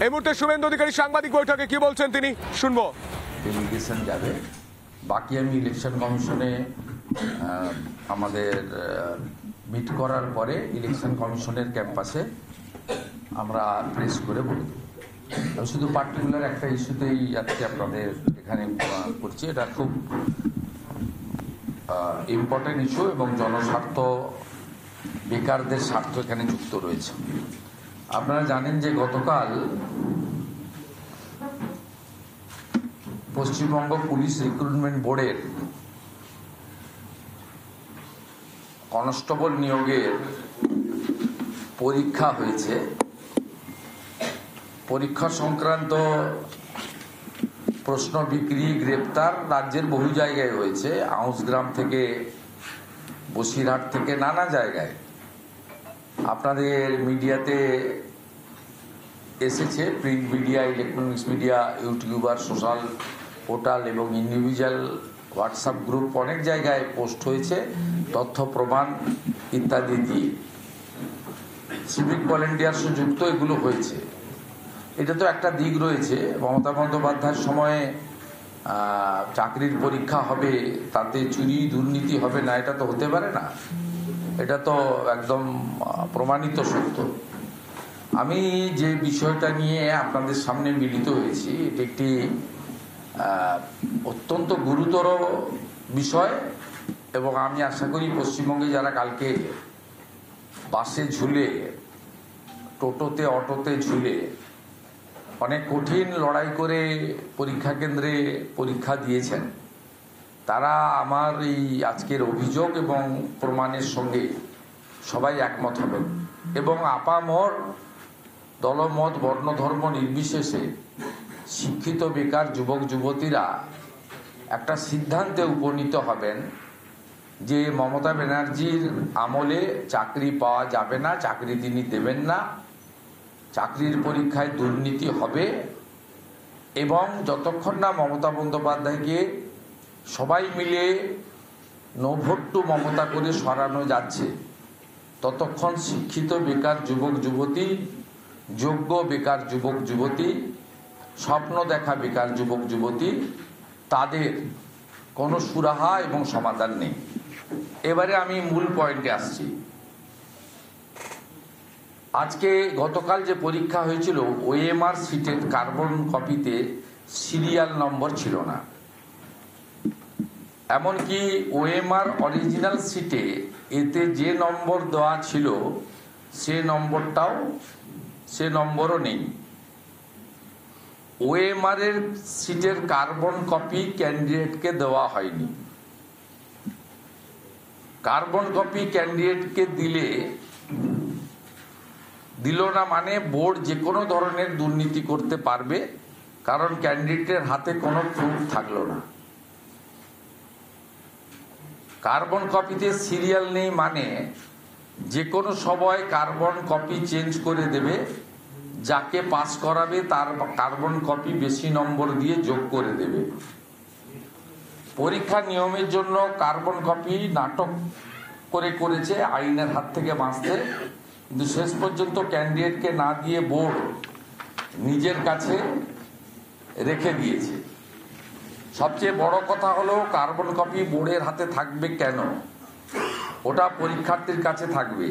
এই মুহূর্তে শুভেন্দু অধিকারী সাংবাদিক বৈঠকে কি বলছেন তিনি শুনবো। ডেলিগেশন যাবে, বাকি আমি ইলেকশন কমিশনে আমাদের মিট করার পরে ইলেকশন কমিশনের ক্যাম্পাসে আমরা প্রেস করে বলে দেব। আমি শুধু পার্টিকুলার একটা ইস্যুতেই আজকে আপনাদের এখানে করছি, এটা খুব ইম্পর্টেন্ট ইস্যু এবং জনস্বার্থ, বেকারদের স্বার্থ এখানে যুক্ত রয়েছে। আপনারা জানেন যে গতকাল পশ্চিমবঙ্গ পুলিশ রিক্রুটমেন্ট বোর্ডের কনস্টেবল নিয়োগের পরীক্ষা হয়েছে। পরীক্ষা সংক্রান্ত প্রশ্ন বিক্রি, গ্রেপ্তার রাজ্যের বহু জায়গায় হয়েছে, আউসগ্রাম থেকে, বসিরহাট থেকে, নানা জায়গায় আপনাদের মিডিয়াতে এসেছে, print media, electronics media, YouTuber, social portal এবং ইন্ডিভিজুয়াল হোয়াটসঅ্যাপ গ্রুপ অনেক জায়গায় পোস্ট হয়েছে, তথ্য প্রমাণ ইত্যাদি দিয়ে সিভিক ভলেন্টিয়ার্স যুক্ত এগুলো হয়েছে। এটা তো একটা দিক রয়েছে। মমতা বন্দ্যোপাধ্যায়ের সময়ে চাকরির পরীক্ষা হবে, তাতে চুরি দুর্নীতি হবে না, এটা তো হতে পারে না, এটা তো একদম প্রমাণিত সত্য। আমি যে বিষয়টা নিয়ে আপনাদের সামনে মিলিত হয়েছি, এটি একটি অত্যন্ত গুরুতর বিষয় এবং আমি আশা করি পশ্চিমবঙ্গে যারা কালকে বাসে ঝুলে, টোটোতে, অটোতে ঝুলে অনেক কঠিন লড়াই করে পরীক্ষা কেন্দ্রে পরীক্ষা দিয়েছেন, তারা আমার এই আজকের অভিযোগ এবং প্রমাণের সঙ্গে সবাই একমত হবেন এবং আপামর দলমত, বর্ণ, ধর্ম নির্বিশেষে শিক্ষিত বেকার যুবক যুবতীরা একটা সিদ্ধান্তে উপনীত হবেন যে মমতা ব্যানার্জির আমলে চাকরি পাওয়া যাবে না, চাকরি তিনি দেবেন না, চাকরির পরীক্ষায় দুর্নীতি হবে এবং যতক্ষণ না মমতা বন্দ্যোপাধ্যায়কে সবাই মিলে নো ভোট টু মমতা করে সরানো যাচ্ছে, ততক্ষণ শিক্ষিত বেকার যুবক যুবতী, যোগ্য বেকার যুবক যুবতী, স্বপ্ন দেখা বেকার যুবক যুবতী, তাদের কোনো সুরাহা এবং সমাধান নেই। এবারে আমি মূল পয়েন্টে আসছি। আজকে গতকাল যে পরীক্ষা হয়েছিল, ওএমআর সিটের কার্বন কপিতে সিরিয়াল নম্বর ছিল না, এমনকি ওএমআর অরিজিনাল সিটে এতে যে নম্বর দেওয়া ছিল সে নম্বরও নেই। ওএমআর এর সিটের কার্বন কপি ক্যান্ডিডেটকে দেওয়া হয়নি। কার্বন কপি ক্যান্ডিডেটকে দিল না মানে বোর্ড যে কোনো ধরনের দুর্নীতি করতে পারবে, কারণ ক্যান্ডিডেটের হাতে কোনো প্রুফ থাকলো না। কার্বন কপিতে সিরিয়াল নেই মানে যে কোনো সময় কার্বন কপি চেঞ্জ করে দেবে, যাকে পাস করাবে তার কার্বন কপি বেশি নম্বর দিয়ে যোগ করে দেবে। পরীক্ষা নিয়মের জন্য কার্বন কপি নাটক করেছে আইনের হাত থেকে বাঁচতে, কিন্তু শেষ পর্যন্ত ক্যান্ডিডেটকে না দিয়ে বোর্ড নিজের কাছে রেখে দিয়েছে। সবচেয়ে বড় কথা হলো কার্বন কপি বোর্ডের হাতে থাকবে কেন? ওটা পরীক্ষার্থীর কাছে থাকবে।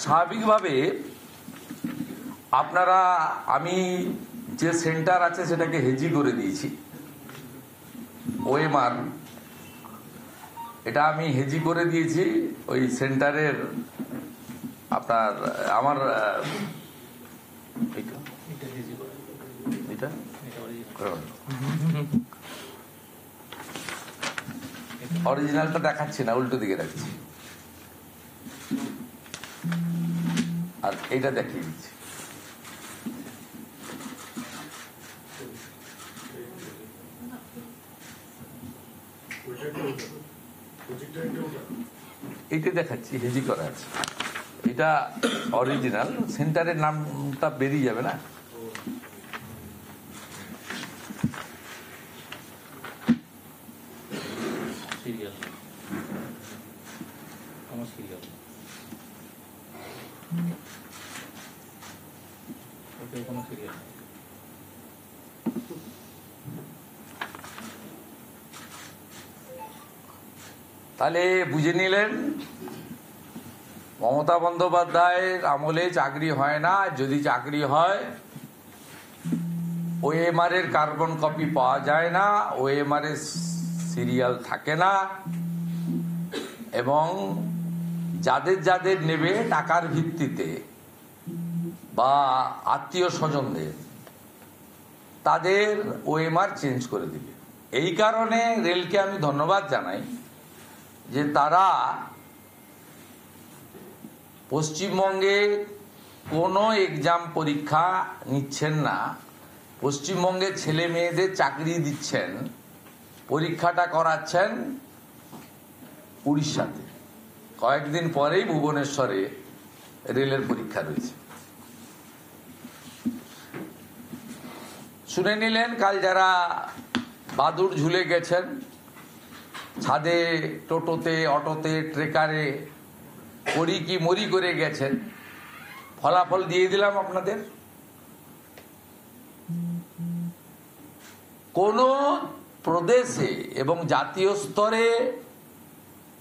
স্বাভাবিকভাবে আপনারা, আমি যে সেন্টার আছে সেটাকে হেজি করে দিয়েছি, ওএমআর এটা আমি হেজি করে দিয়েছি। ওই সেন্টারের আপনার আমার অরিজিনালটা দেখাচ্ছি না, উল্টো দিকে রাখছি, আর এইটা দেখিয়ে দিচ্ছি। এইটা দেখাচ্ছি, হেজি করা আছে, এটা অরিজিনাল। সেন্টারের নামটা বেরিয়ে যাবে না। কেউ কোনো সিরিয়াল নেই। তাহলে বুঝে নিলেন, মমতা বন্দ্যোপাধ্যায়ের আমলে চাকরি হয় না। যদি চাকরি হয়, ওএমআর এর কার্বন কপি পাওয়া যায় না, ওএমআর এর সিরিয়াল থাকে না, এবং যাদের যাদের নেবে টাকার ভিত্তিতে বা আত্মীয় স্বজনদের, তাদের ওএমআর চেঞ্জ করে দিবে। এই কারণে রেলকে আমি ধন্যবাদ জানাই যে তারা পশ্চিমবঙ্গে কোনো এক্সাম পরীক্ষা নিচ্ছেন না, পশ্চিমবঙ্গে ছেলে মেয়েদের চাকরি দিচ্ছেন, পরীক্ষাটা করাচ্ছেন উড়িষ্যাতে। কয়েকদিন পরেই ভুবনেশ্বরে রেলের পরীক্ষা রয়েছে। শুনে নিলেন, কাল যারা বাদুড় ঝুলে গেছেন, ছাদে, টোটোতে, অটোতে, ট্রেকারে করি কি মরি করে গেছেন, ফলাফল দিয়ে দিলাম আপনাদের। কোন প্রদেশে এবং জাতীয় স্তরে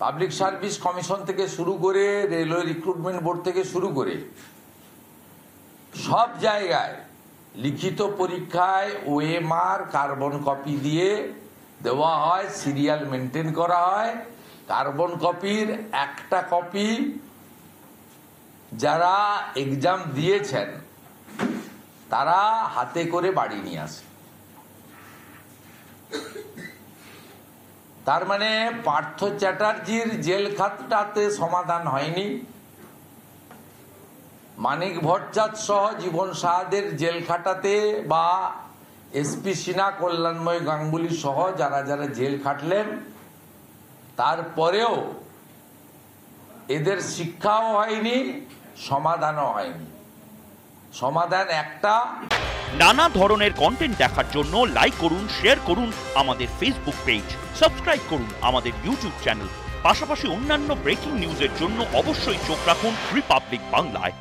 পাবলিক সার্ভিস কমিশন থেকে শুরু করে রেলওয়ে রিক্রুটমেন্ট বোর্ড থেকে শুরু করে সব জায়গায় লিখিত পরীক্ষায় ওএমআর কার্বন কপি দিয়ে দেওয়া হয়, সিরিয়াল মেনটেন করা হয়। কার্বন কপির একটা কপি যারা এক্সাম দিয়েছেন তারা হাতে করে বাড়ি নিয়ে আসে। তার মানে পার্থ চ্যাটার্জির জেল খাতটাতে সমাধান হয়নি, মানিক ভট্টাচার্য সহ জীবন সাহাদের জেল খাটাতে বা এসপি সিনহা, কল্যাণময় গাঙ্গুলি সহ যারা যারা জেল খাটলেন, তারপরেও এদের শিক্ষাও হয়নি, সমাধানও হয়নি। সমাধান একটা। নানা ধরনের কন্টেন্ট দেখার জন্য লাইক করুন, শেয়ার করুন আমাদের ফেসবুক পেজ, সাবস্ক্রাইব করুন আমাদের ইউটিউব চ্যানেল। পাশাপাশি অন্যান্য ব্রেকিং নিউজের জন্য অবশ্যই চোখ রাখুন রিপাবলিক বাংলায়।